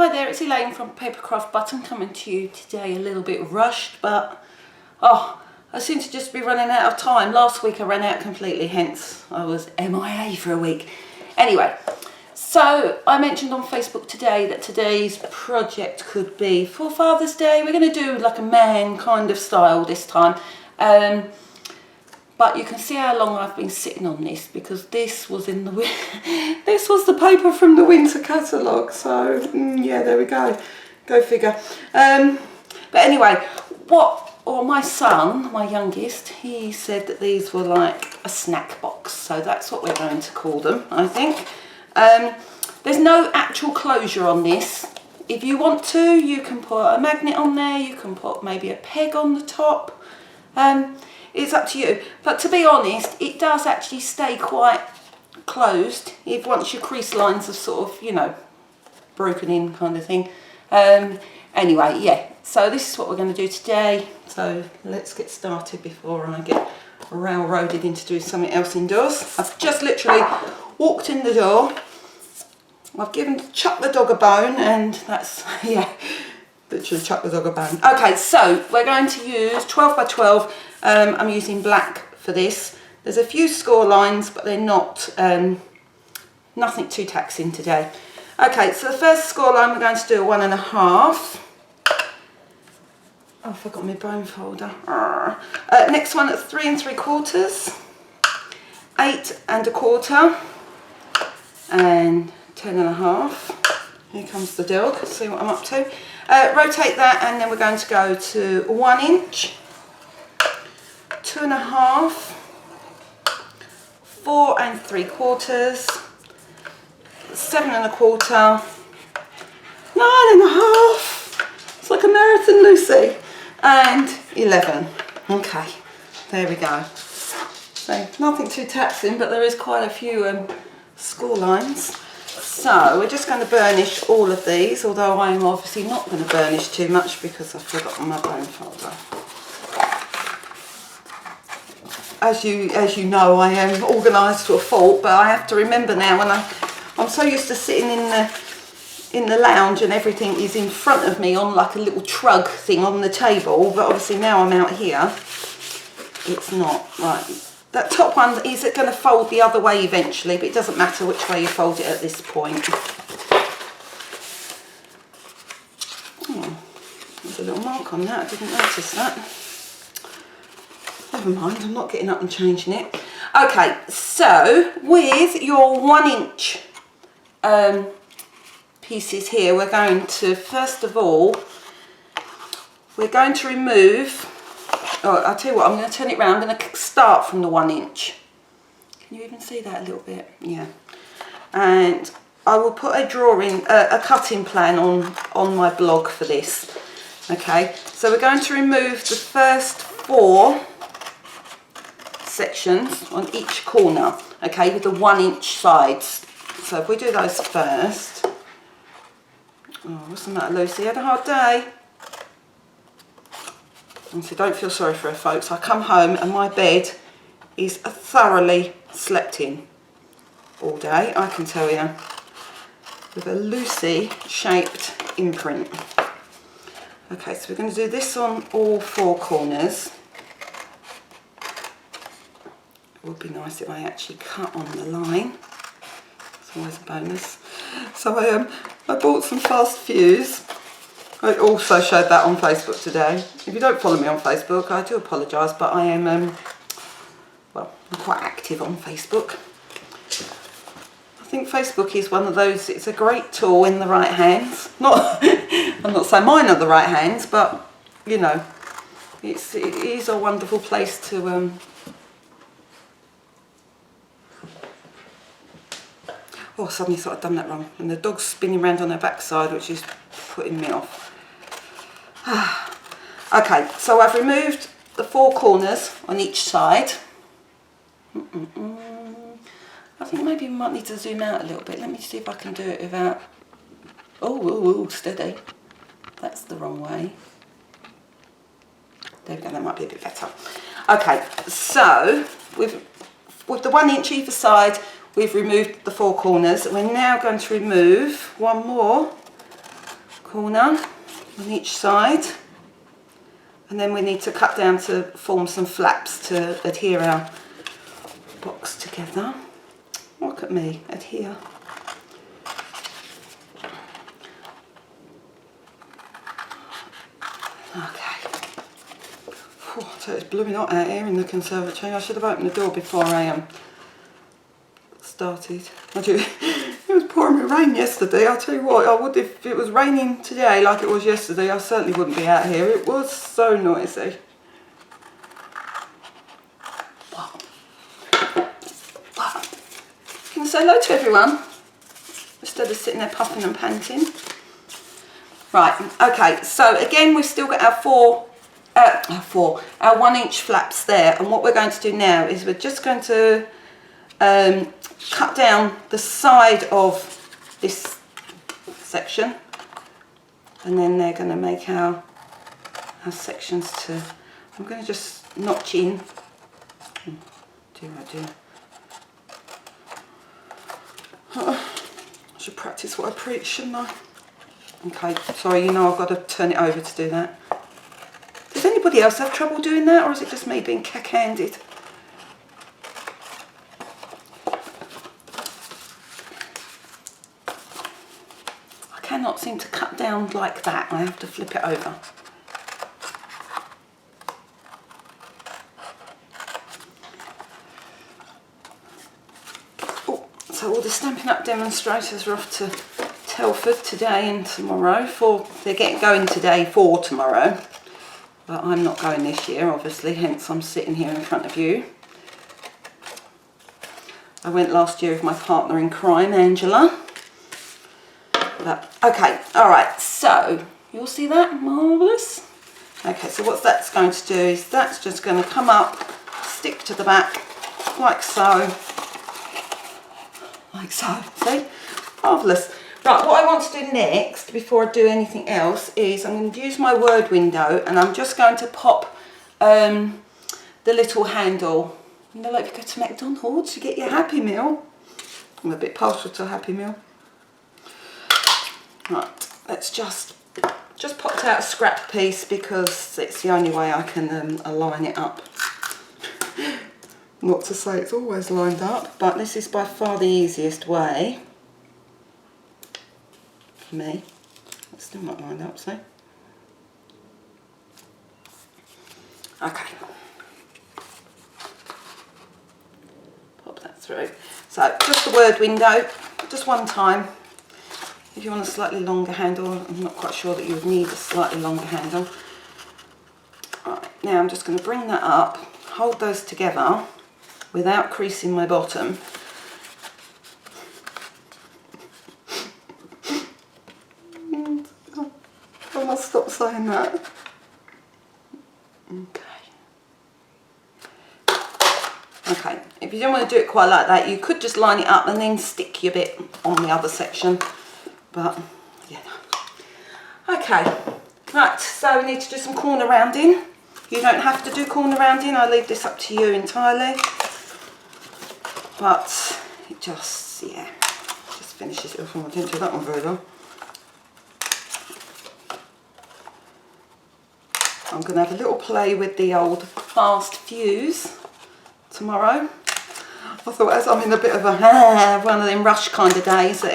Hi there, it's Elaine from Papercraft Button coming to you today a little bit rushed, but oh, I seem to just be running out of time. Last week I ran out completely, hence I was MIA for a week. Anyway, so I mentioned on Facebook today that today's project could be for Father's Day. We're going to do like a man kind of style this time. But you can see how long I've been sitting on this, because this was in the this was the paper from the winter catalogue. So yeah, there we go. Go figure. But anyway, my son, my youngest, he said that these were like a snack box. So that's what we're going to call them, I think. There's no actual closure on this. If you want to, you can put a magnet on there. You can put maybe a peg on the top. It's up to you, but to be honest, it does actually stay quite closed if once your crease lines are sort of, you know, broken in kind of thing. Anyway, yeah, so this is what we're going to do today. So let's get started before I get railroaded into doing something else indoors. I've just literally walked in the door. I've chucked the dog a bone, and that's, yeah, literally chucked the dog a bone. Okay, so we're going to use 12 by 12. I'm using black for this. There's a few score lines, but they're not, nothing too taxing today. Okay, so the first score line we're going to do a 1.5. Oh, I forgot my bone folder. Next one at 3 3/4, 8 1/4, and 10.5. Here comes the dog. See what I'm up to. Rotate that, and then we're going to go to 1 inch. 2.5, 4 3/4, 7 1/4, 9.5. It's like a marathon, Lucy, and 11. Okay, there we go. So nothing too taxing, but there is quite a few score lines. So we're just going to burnish all of these, although I am obviously not going to burnish too much because I've forgotten my bone folder. As you know, I am organised to a fault, but I have to remember now when I'm so used to sitting in the lounge and everything is in front of me on like a little trug thing on the table, but obviously now I'm out here, it's not. Right, that top one, is it going to fold the other way eventually, but it doesn't matter which way you fold it at this point. Oh, there's a little mark on that, I didn't notice that. Never mind, I'm not getting up and changing it. Okay, so with your 1 inch pieces here, we're going to, first of all, we're going to remove, oh, I'll tell you what, I'm going to turn it round. I'm going to start from the 1 inch. Can you even see that a little bit? Yeah. And I will put a drawing, a cutting plan on my blog for this. Okay, so we're going to remove the first 4 sections on each corner, okay, with the 1 inch sides. So if we do those first. Oh, what's the matter, Lucy? Had a hard day? And so don't feel sorry for her, folks. I come home and my bed is thoroughly slept in all day, I can tell you, with a Lucy shaped imprint. Okay, so we're going to do this on all 4 corners. It would be nice if I actually cut on the line. It's always a bonus. So I bought some fast fuse. I also showed that on Facebook today. If you don't follow me on Facebook, I do apologise, but I am, well, I'm quite active on Facebook. I think Facebook is one of those, it's a great tool in the right hands. I'm not saying mine are the right hands, but, you know, it is a wonderful place to... Oh, I suddenly thought I'd done that wrong. And the dog's spinning around on her backside, which is putting me off. Okay, so I've removed the 4 corners on each side. I think maybe we might need to zoom out a little bit. Let me see if I can do it without... Oh, steady. That's the wrong way. There we go, that might be a bit better. Okay, so with the 1 inch either side, we've removed the 4 corners. We're now going to remove one more corner on each side, and then we need to cut down to form some flaps to adhere our box together. Look at me, adhere. Okay. So it's blooming hot out here in the conservatory. I should have opened the door before I started. It was pouring with rain yesterday. I'll tell you what, I would, if it was raining today like it was yesterday, I certainly wouldn't be out here. It was so noisy. Can I say hello to everyone instead of sitting there puffing and panting? Right, okay, so again we've still got our our 1 inch flaps there, and what we're going to do now is we're just going to cut down the side of this section, and then they're going to make our sections to, I'm going to just notch in. I should practice what I preach, shouldn't I? Okay, sorry, you know I've got to turn it over to do that. Does anybody else have trouble doing that, or is it just me being cack-handed? I cannot seem to cut down like that. I have to flip it over. Oh, so all the Stampin' Up demonstrators are off to Telford today and tomorrow. They're going today for tomorrow. But I'm not going this year, obviously, hence I'm sitting here in front of you. I went last year with my partner in crime, Angela. But, okay, alright, so, you'll see that? Marvellous. Okay, so what that's going to do is that's just going to come up, stick to the back, like so. Like so, see? Marvellous. Right, what I want to do next, before I do anything else, is I'm going to use my word window, and I'm just going to pop the little handle. You know, like if you go to McDonald's, you get your Happy Meal. I'm a bit partial to a Happy Meal. Right, let's just popped out a scrap piece because it's the only way I can align it up. Not to say it's always lined up, but this is by far the easiest way. Me. It's still not lined up, see? Okay. Pop that through. So just the word window, just one time. If you want a slightly longer handle, I'm not quite sure that you would need a slightly longer handle. Right, now I'm just going to bring that up, hold those together without creasing my bottom. I must stop saying that. Okay, if you don't want to do it quite like that, you could just line it up and then stick your bit on the other section. But, yeah. Okay, right, so we need to do some corner rounding. You don't have to do corner rounding, I leave this up to you entirely. But it just, yeah, just finishes it off. I didn't do that one very well. I'm going to have a little play with the old fast fuse tomorrow. I thought, as I'm in a bit of one of them rush kind of days, that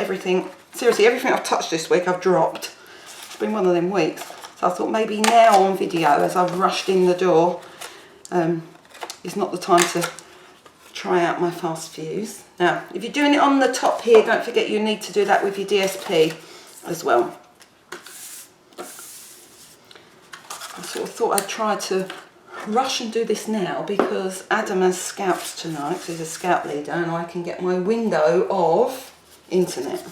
seriously, everything I've touched this week I've dropped. It's been one of them weeks. So I thought maybe now on video, as I've rushed in the door, is not the time to try out my fast fuse. Now, if you're doing it on the top here, don't forget you need to do that with your DSP as well. I sort of thought I'd try to rush and do this now because Adam has scouts tonight, so he's a scout leader, and I can get my window of internet.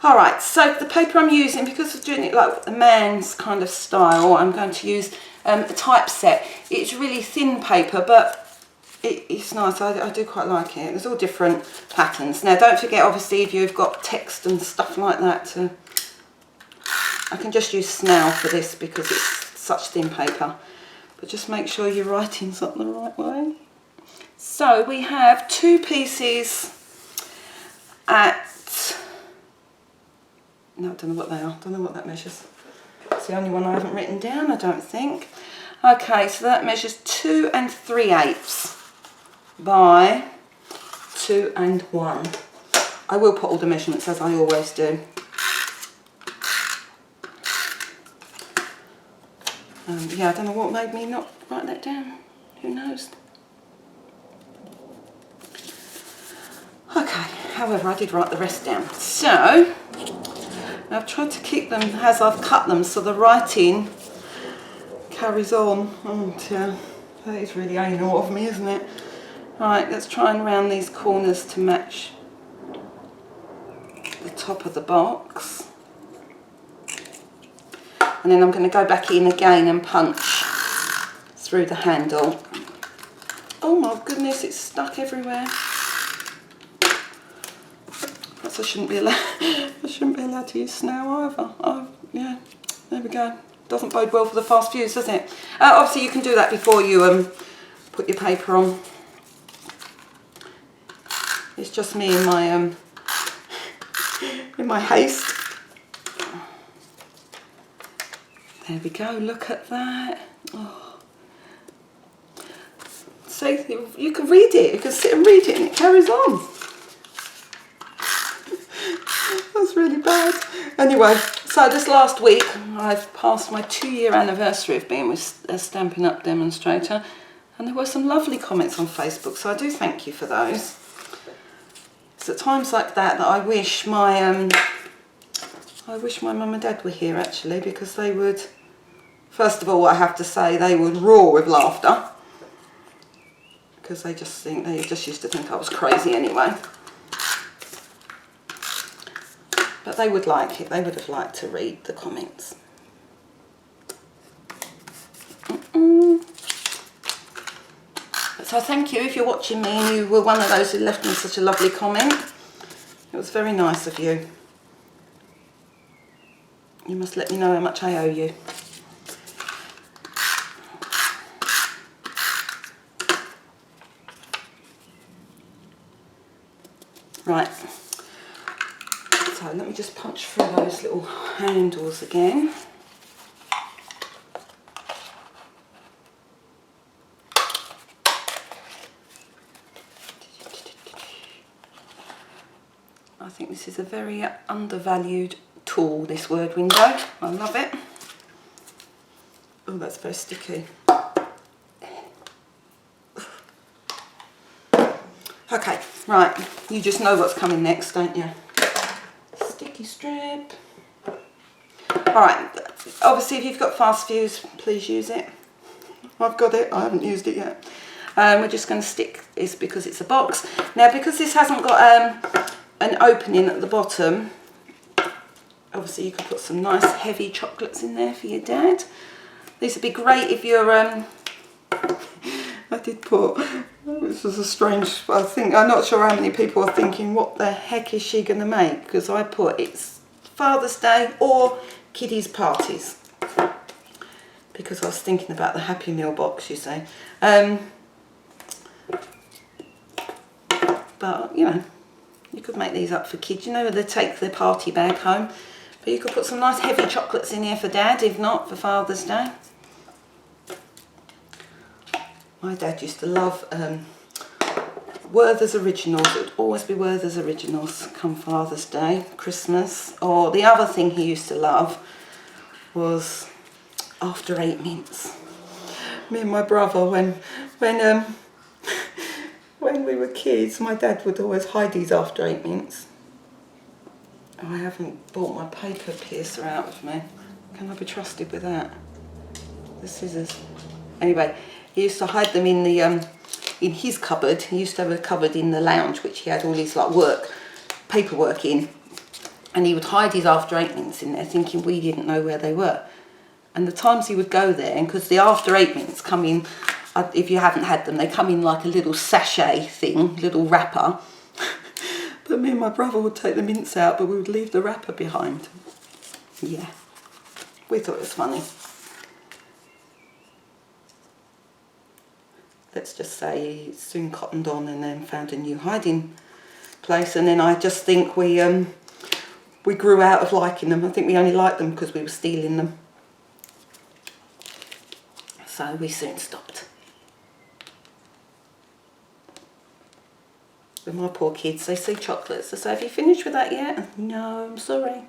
Alright, so the paper I'm using, because I'm doing it like a man's kind of style, I'm going to use a typeset. It's really thin paper, but it's nice. I do quite like it. There's all different patterns. Now don't forget, obviously, if you've got text and stuff like that, I can just use Snail for this because it's such thin paper. But just make sure you're writing something the right way. So we have 2 pieces at No, I don't know what they are. Don't know what that measures. It's the only one I haven't written down, I don't think. Okay, so that measures 2 3/8 by 2 1. I will put all the measurements as I always do. Yeah, I don't know what made me not write that down. Who knows? Okay, however, I did write the rest down. So, I've tried to keep them as I've cut them so the writing carries on. Oh dear, that is really anal of me, isn't it? Right, let's try and round these corners to match the top of the box. And then I'm going to go back in again and punch through the handle. Oh my goodness, it's stuck everywhere. Perhaps I shouldn't be allowed to use snail either. Oh yeah, there we go. Doesn't bode well for the fast fuse, does it? Obviously you can do that before you put your paper on. It's just me in my haste. There we go, look at that. Oh. See, you can read it, you can sit and read it and it carries on. That's really bad. Anyway, so this last week I've passed my 2-year anniversary of being with a Stampin' Up! Demonstrator, and there were some lovely comments on Facebook, so I do thank you for those. It's at times like that that I wish my mum and dad were here actually, because they would, first of all, I have to say, they would roar with laughter, because they just used to think I was crazy anyway. But they would like it. They would have liked to read the comments. So thank you if you're watching me and you were one of those who left me such a lovely comment. It was very nice of you. You must let me know how much I owe you. Right. So let me just punch through those little handles again. I think this is a very undervalued tool, this word window. I love it. Oh, that's very sticky. Okay, right. You just know what's coming next, don't you? Sticky strip. Alright, obviously if you've got fast fuse, please use it. I've got it, I haven't used it yet. We're just going to stick this because it's a box. Now, because this hasn't got an opening at the bottom, obviously you can put some nice heavy chocolates in there for your dad. These would be great if you're, I did put, this was a strange, I'm not sure how many people are thinking, what the heck is she going to make? Because I put, it's Father's Day or kiddies' parties. Because I was thinking about the Happy Meal box, you see. But, you know, you could make these up for kids. You know, they take their party bag home. But you could put some nice heavy chocolates in here for Dad, if not for Father's Day. My dad used to love Werther's Originals. It would always be Werther's Originals come Father's Day, Christmas. Or the other thing he used to love was After 8 Mints. Me and my brother, when we were kids, my dad would always hide these After 8 Mints. I haven't brought my paper piercer out with me. Can I be trusted with that? The scissors. Anyway, he used to hide them in the in his cupboard. He used to have a cupboard in the lounge which he had all his like paperwork in, and he would hide his After 8 Mints in there, thinking we didn't know where they were. And the times he would go there, and because the After 8 Mints come in, if you haven't had them, they come in like a little sachet thing, little wrapper. But me and my brother would take the mints out, but we would leave the wrapper behind. Yeah, we thought it was funny. Let's just say he soon cottoned on and then found a new hiding place. And then I just think we we grew out of liking them. I think we only liked them because we were stealing them. So we soon stopped. With my poor kids, they see chocolates. I say, have you finished with that yet? No, I'm sorry.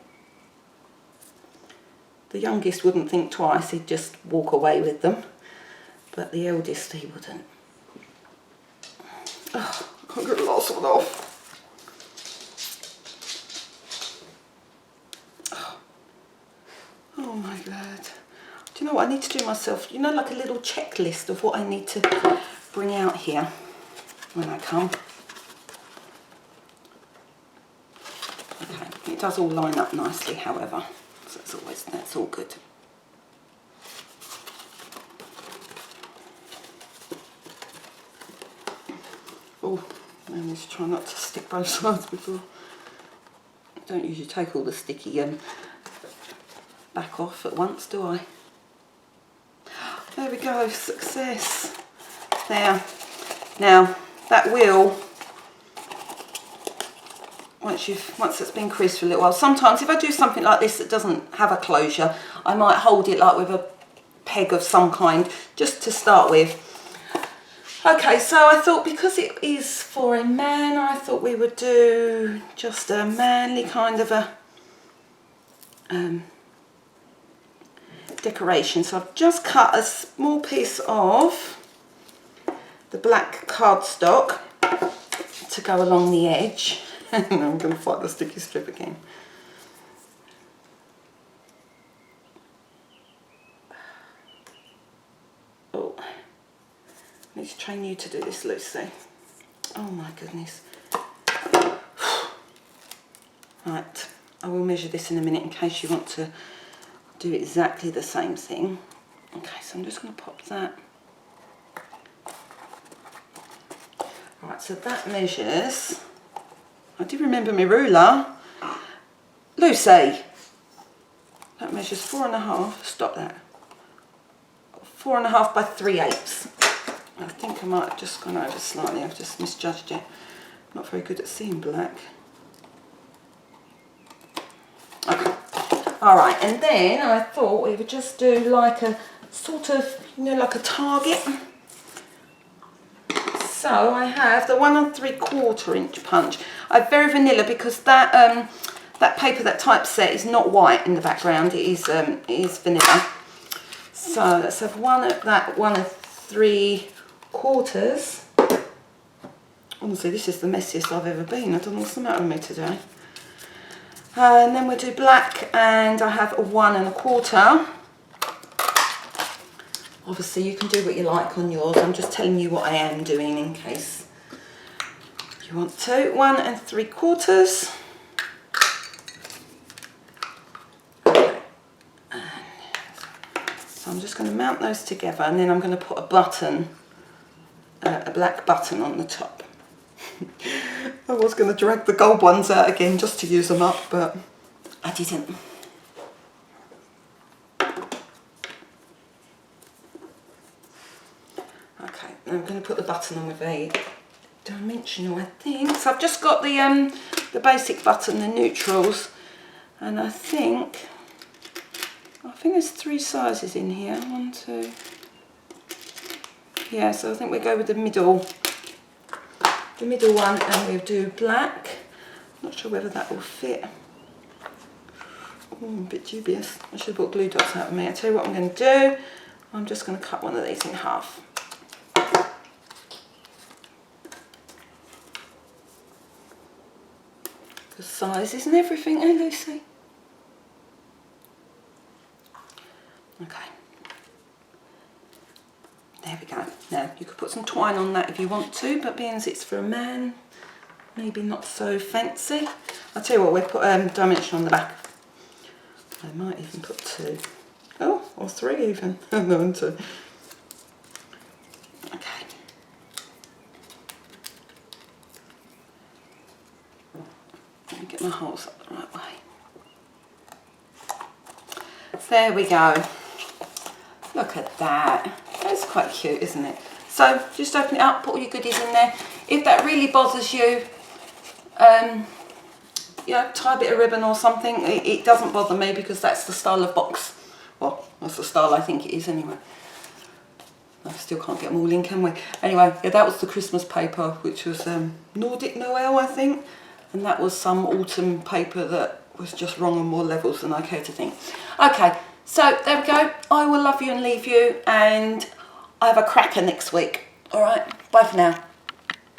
The youngest wouldn't think twice, he'd just walk away with them. But the eldest, he wouldn't. Oh, I can't get the last one off. Oh my God. Do you know what I need to do myself? You know, like a little checklist of what I need to bring out here when I come. Okay, it does all line up nicely, however. So that's all good. Oh, I need to try not to stick both sides before. I don't usually take all the sticky back off at once, do I? There we go, success. There. Now that will, once it's been creased for a little while, sometimes if I do something like this that doesn't have a closure, I might hold it like with a peg of some kind just to start with. Okay, so I thought because it is for a man, I thought we would do just a manly kind of a decoration. So I've just cut a small piece of the black cardstock to go along the edge. And I'm going to fight the sticky strip again. Oh, I need to train you to do this, Lucy. Oh my goodness. Right, I will measure this in a minute in case you want to do exactly the same thing. Okay, so I'm just going to pop that. Right, so that measures, I do remember my ruler. Lucy, that measures 4.5, stop that. 4.5 by 3/8. I think I might have just gone over slightly, I've just misjudged it. Not very good at seeing black. Okay. Alright, and then I thought we would just do like a sort of, you know, like a target. So I have the 1 3/4 inch punch. I have very vanilla because that that paper, that typeset is not white in the background, it is vanilla. So let's have 1 3/4. Honestly, this is the messiest I've ever been. I don't know what's the matter with me today. And then we'll do black, and I have a 1 1/4. Obviously you can do what you like on yours, I'm just telling you what I am doing in case you want to. 1 3/4. Okay. So I'm just going to mount those together, and then I'm going to put a button, a black button on the top. I was going to drag the gold ones out again just to use them up, but I didn't. Okay, now I'm going to put the button on with a dimensional, I think. So I've just got the basic button, the neutrals, and I think there's 3 sizes in here. 1, 2. Yeah, so I think we'll go with the middle one, and we'll do black. Not sure whether that will fit. A bit dubious. I should have brought glue dots out with me. I'll tell you what I'm going to do. I'm just going to cut one of these in half. The sizes and everything, eh, Lucy? Okay. There we go. Now, you could put some twine on that if you want to, but being as it's for a man, maybe not so fancy. I'll tell you what, we'll put dimension on the back. I might even put 2. Oh, or 3 even. No, and 2. Okay. Let me get my holes up the right way. There we go. Look at that. That's quite cute, isn't it? So just open it up, put all your goodies in there. If that really bothers you, you know, tie a bit of ribbon or something. It doesn't bother me because that's the style of box. Well, that's the style I think it is anyway. I still can't get them all in, can we? Anyway, yeah, that was the Christmas paper, which was Nordic Noel, I think. And that was some autumn paper that was just wrong on more levels than I care to think. Okay, so there we go. I will love you and leave you, and I have a cracker next week. All right, bye for now.